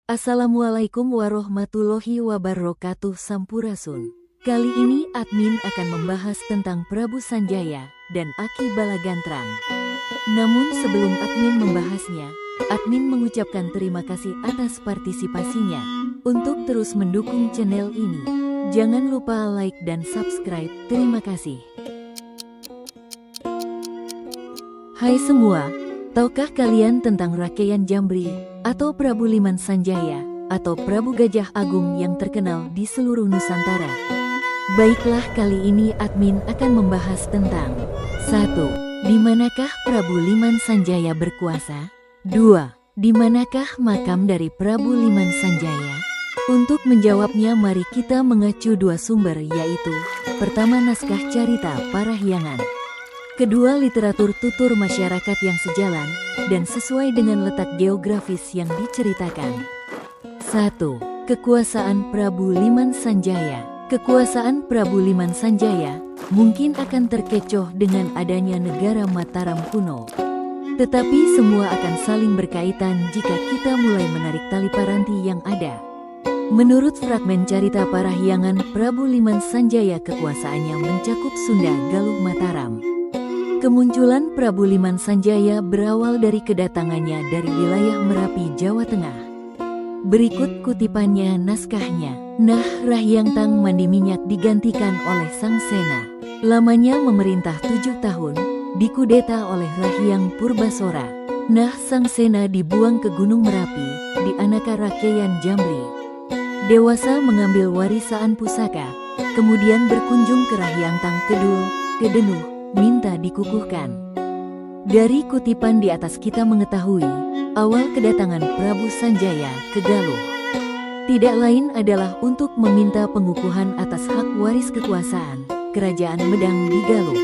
Assalamualaikum warahmatullahi wabarakatuh. Sampurasun. Kali ini admin akan membahas tentang Prabu Sanjaya dan Aki Balagantrang. Namun sebelum admin membahasnya, admin mengucapkan terima kasih atas partisipasinya. Untuk terus mendukung channel ini, jangan lupa like dan subscribe. Terima kasih. Hai semua, tahukah kalian tentang Rakeian Jambri atau Prabu Liman Sanjaya atau Prabu Gajah Agung yang terkenal di seluruh Nusantara? Baiklah, kali ini admin akan membahas tentang 1. Di manakah Prabu Liman Sanjaya berkuasa? 2. Di manakah makam dari Prabu Liman Sanjaya? Untuk menjawabnya mari kita mengacu dua sumber, yaitu pertama naskah carita Parahyangan, kedua literatur tutur masyarakat yang sejalan dan sesuai dengan letak geografis yang diceritakan. 1. Kekuasaan Prabu Liman Sanjaya. Kekuasaan Prabu Liman Sanjaya mungkin akan terkecoh dengan adanya negara Mataram kuno. Tetapi semua akan saling berkaitan jika kita mulai menarik tali paranti yang ada. Menurut fragmen carita Parahyangan, Prabu Liman Sanjaya kekuasaannya mencakup Sunda, Galuh, Mataram. Kemunculan Prabu Liman Sanjaya berawal dari kedatangannya dari wilayah Merapi, Jawa Tengah. Berikut kutipannya naskahnya. Nah, Rahyang Tang Mandi Minyak digantikan oleh Sang Sena. Lamanya memerintah 7 tahun, dikudeta oleh Rahyang Purbasora. Nah, Sang Sena dibuang ke Gunung Merapi, di Anaka Rakeian Jambri. Dewasa mengambil warisaan pusaka, kemudian berkunjung ke Rahyang Tang Kedul, ke Denuh, minta dikukuhkan. Dari kutipan di atas kita mengetahui awal kedatangan Prabu Sanjaya ke Galuh tidak lain adalah untuk meminta pengukuhan atas hak waris kekuasaan Kerajaan Medang di Galuh.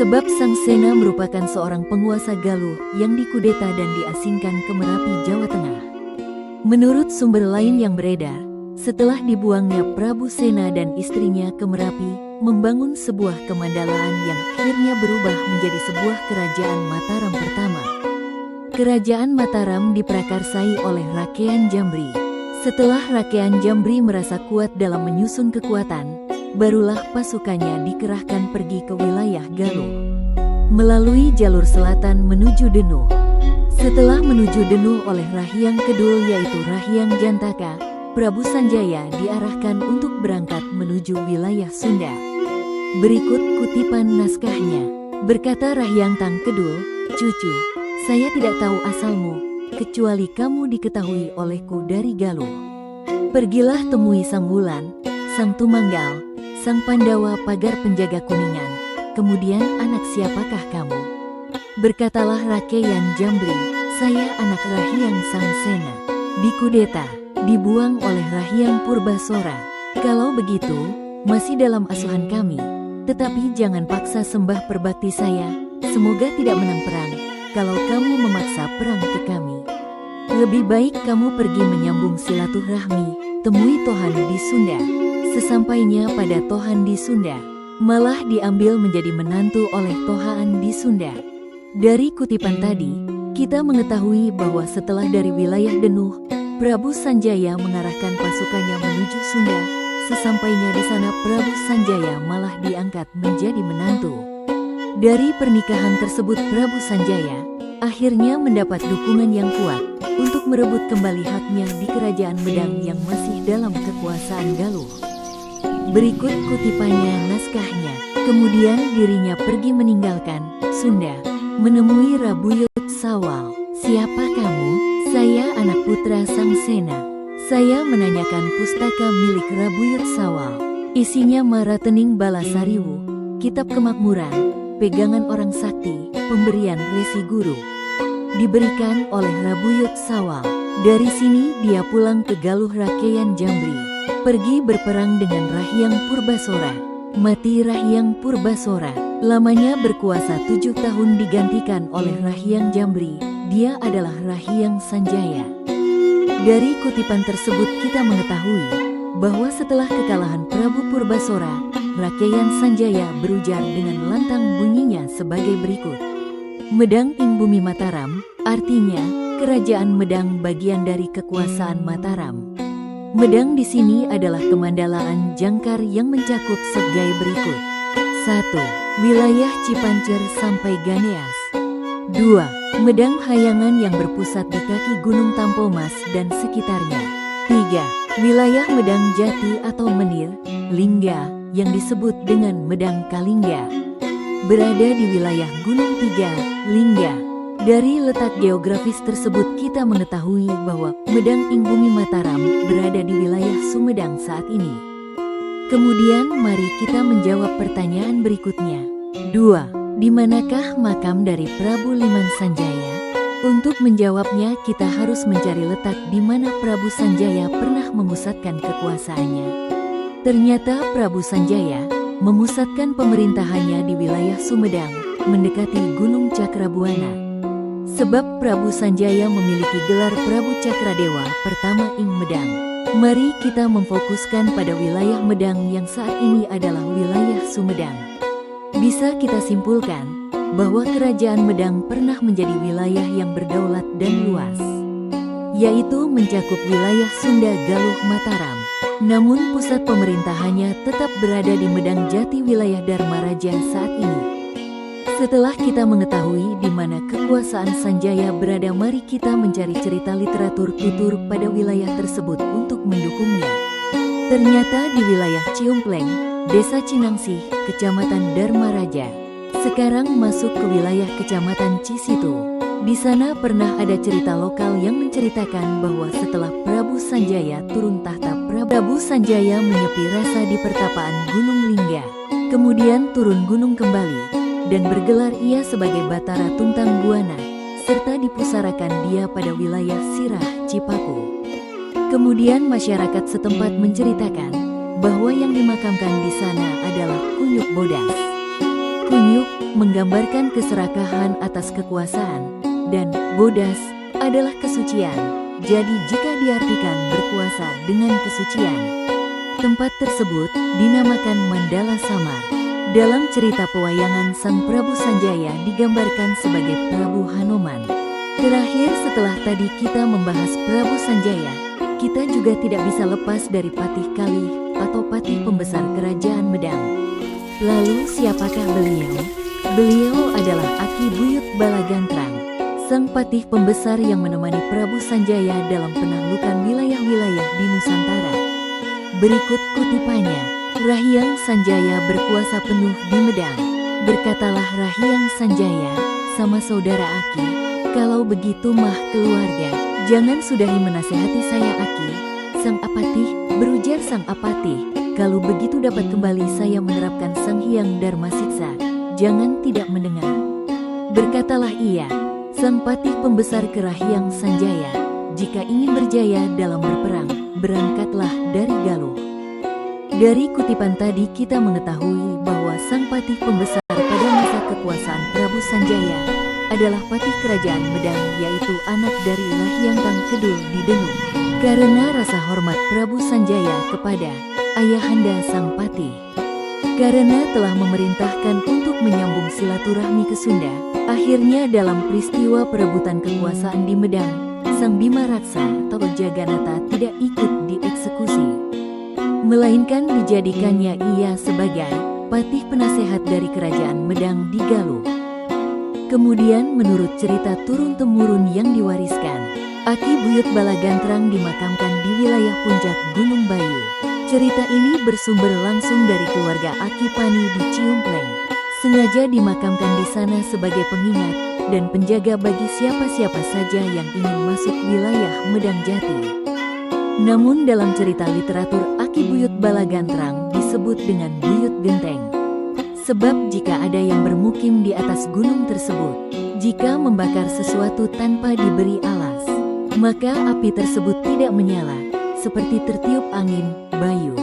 Sebab Sang Sena merupakan seorang penguasa Galuh yang dikudeta dan diasingkan ke Merapi, Jawa Tengah. Menurut sumber lain yang beredar, setelah dibuangnya Prabu Sena dan istrinya ke Merapi, membangun sebuah kemandalaan yang akhirnya berubah menjadi sebuah kerajaan Mataram pertama. Kerajaan Mataram diprakarsai oleh Rakeian Jambri. Setelah Rakeian Jambri merasa kuat dalam menyusun kekuatan, barulah pasukannya dikerahkan pergi ke wilayah Galuh melalui jalur selatan menuju Denuh. Setelah menuju Denuh oleh Rahyang Kedul yaitu Rahyang Jantaka, Prabu Sanjaya diarahkan untuk berangkat menuju wilayah Sunda. Berikut kutipan naskahnya. Berkata Rahyang Tang Kedul, "Cucu, saya tidak tahu asalmu, kecuali kamu diketahui olehku dari Galuh. Pergilah temui Sang Wulan, Sang Tumanggal, Sang Pandawa pagar penjaga Kuningan, kemudian anak siapakah kamu?" Berkatalah Rakeian Jambri, "Saya anak Rahyang Sang Sena. Dikudeta, dibuang oleh Rahyang Purbasora. Kalau begitu, masih dalam asuhan kami. Tetapi jangan paksa sembah perbakti saya, semoga tidak menang perang, kalau kamu memaksa perang ke kami. Lebih baik kamu pergi menyambung silaturahmi, temui Tohan di Sunda." Sesampainya pada Tohan di Sunda, malah diambil menjadi menantu oleh Tohaan di Sunda. Dari kutipan tadi, kita mengetahui bahwa setelah dari wilayah Denuh, Prabu Sanjaya mengarahkan pasukannya menuju Sunda. Sesampainya di sana, Prabu Sanjaya malah diangkat menjadi menantu. Dari pernikahan tersebut, Prabu Sanjaya akhirnya mendapat dukungan yang kuat untuk merebut kembali haknya di Kerajaan Medang yang masih dalam kekuasaan Galuh. Berikut kutipannya naskahnya. Kemudian dirinya pergi meninggalkan Sunda, menemui Rabuyut Sawal. "Siapa kamu?" "Saya anak putra Sang Sena. Saya menanyakan pustaka milik Rabuyut Sawal. Isinya Maratening Balasariwu, kitab kemakmuran, pegangan orang sakti, pemberian resi guru. Diberikan oleh Rabuyut Sawal. Dari sini dia pulang ke Galuh Rakeian Jambri, pergi berperang dengan Rahyang Purbasora. Mati Rahyang Purbasora. Lamanya berkuasa 7 tahun digantikan oleh Rahyang Jambri. Dia adalah Rahyang Sanjaya. Dari kutipan tersebut kita mengetahui bahwa setelah kekalahan Prabu Purbasora, Rakeian Sanjaya berujar dengan lantang bunyinya sebagai berikut. "Medang ing bumi Mataram," artinya Kerajaan Medang bagian dari kekuasaan Mataram. Medang di sini adalah kemandalaan Jangkar yang mencakup sebagai berikut. 1. Wilayah Cipancer sampai Ganeas. 2. Medang Hayangan yang berpusat di kaki Gunung Tampomas dan sekitarnya. 3. Wilayah Medang Jati atau Menir, Lingga, yang disebut dengan Medang Kalingga, berada di wilayah Gunung Tiga, Lingga. Dari letak geografis tersebut kita mengetahui bahwa Medang ing Bumi Mataram berada di wilayah Sumedang saat ini. Kemudian mari kita menjawab pertanyaan berikutnya. 2. Di manakah makam dari Prabu Liman Sanjaya? Untuk menjawabnya kita harus mencari letak di mana Prabu Sanjaya pernah memusatkan kekuasaannya. Ternyata Prabu Sanjaya memusatkan pemerintahannya di wilayah Sumedang, mendekati Gunung Cakrabuana. Sebab Prabu Sanjaya memiliki gelar Prabu Cakradewa pertama ing Medang. Mari kita memfokuskan pada wilayah Medang yang saat ini adalah wilayah Sumedang. Bisa kita simpulkan bahwa Kerajaan Medang pernah menjadi wilayah yang berdaulat dan luas, yaitu mencakup wilayah Sunda, Galuh, Mataram. Namun pusat pemerintahannya tetap berada di Medang Jati, wilayah Dharmaraja saat ini. Setelah kita mengetahui di mana kekuasaan Sanjaya berada, mari kita mencari cerita literatur tutur pada wilayah tersebut untuk mendukungnya. Ternyata di wilayah Ciumpleng, Desa Cinangsih, Kecamatan Dharmaraja, sekarang masuk ke wilayah Kecamatan Cisitu. Di sana pernah ada cerita lokal yang menceritakan bahwa setelah Prabu Sanjaya turun tahta, Prabu Sanjaya menyepi rasa di pertapaan Gunung Lingga, kemudian turun gunung kembali, dan bergelar ia sebagai Batara Tuntang Buana, serta dipusarakan dia pada wilayah Sirah, Cipaku. Kemudian masyarakat setempat menceritakan bahwa yang dimakamkan di sana adalah Kunyuk Bodas. Kunyuk menggambarkan keserakahan atas kekuasaan, dan Bodas adalah kesucian. Jadi jika diartikan berkuasa dengan kesucian, tempat tersebut dinamakan Mandala Samar. Dalam cerita pewayangan, Sang Prabu Sanjaya digambarkan sebagai Prabu Hanoman. Terakhir, setelah tadi kita membahas Prabu Sanjaya, kita juga tidak bisa lepas dari Patih Kalih atau Patih Pembesar Kerajaan Medang. Lalu siapakah beliau? Beliau adalah Aki Buyut Balagantrang, sang Patih Pembesar yang menemani Prabu Sanjaya dalam penaklukan wilayah-wilayah di Nusantara. Berikut kutipannya. Rahyang Sanjaya berkuasa penuh di Medang. Berkatalah Rahyang Sanjaya sama saudara Aki, kalau begitu mah keluarga, jangan sudahi menasehati saya Aki. Sang Apatih, berujar Sang Apatih, kalau begitu dapat kembali saya menerapkan Sang Hyang Dharma Siksa, jangan tidak mendengar. Berkatalah ia, Sang Patih Pembesar ke Rahyang Sanjaya, jika ingin berjaya dalam berperang, berangkatlah dari Galuh. Dari kutipan tadi kita mengetahui bahwa Sang Patih Pembesar pada masa kekuasaan Prabu Sanjaya adalah Patih Kerajaan Medang, yaitu anak dari Rahyang Kang Kedul di Denung. Karena rasa hormat Prabu Sanjaya kepada ayahanda Sang Patih, karena telah memerintahkan untuk menyambung silaturahmi ke Sunda, akhirnya dalam peristiwa perebutan kekuasaan di Medang, Sang Bima Raksa atau Jaganata tidak ikut dieksekusi, melainkan dijadikannya ia sebagai patih penasehat dari Kerajaan Medang di Galuh. Kemudian menurut cerita turun-temurun yang diwariskan, Aki Buyut Balagantrang dimakamkan di wilayah puncak Gunung Bayu. Cerita ini bersumber langsung dari keluarga Aki Pani di Ciumpleng. Sengaja dimakamkan di sana sebagai pengingat dan penjaga bagi siapa-siapa saja yang ingin masuk wilayah Medang Jati. Namun dalam cerita literatur Aki Buyut Balagantrang disebut dengan Buyut Genteng. Sebab jika ada yang bermukim di atas gunung tersebut, jika membakar sesuatu tanpa diberi alas, maka api tersebut tidak menyala, seperti tertiup angin, bayu.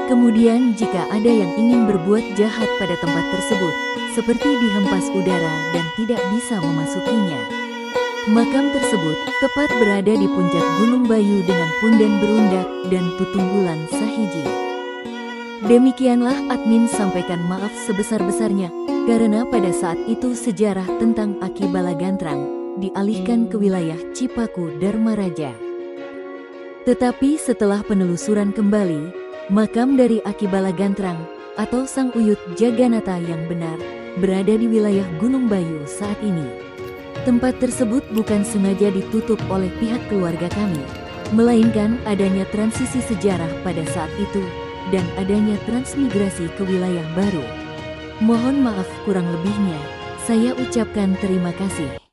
Kemudian jika ada yang ingin berbuat jahat pada tempat tersebut, seperti dihempas udara dan tidak bisa memasukinya, makam tersebut tepat berada di puncak Gunung Bayu dengan punden berundak dan tutunggulan sahiji. Demikianlah admin sampaikan maaf sebesar-besarnya, karena pada saat itu sejarah tentang Aki Balagantrang dialihkan ke wilayah Cipaku Dharmaraja. Tetapi setelah penelusuran kembali, makam dari Aki Balagantrang atau Sang Uyut Jaganata yang benar berada di wilayah Gunung Bayu saat ini. Tempat tersebut bukan sengaja ditutup oleh pihak keluarga kami, melainkan adanya transisi sejarah pada saat itu dan adanya transmigrasi ke wilayah baru. Mohon maaf kurang lebihnya, saya ucapkan terima kasih.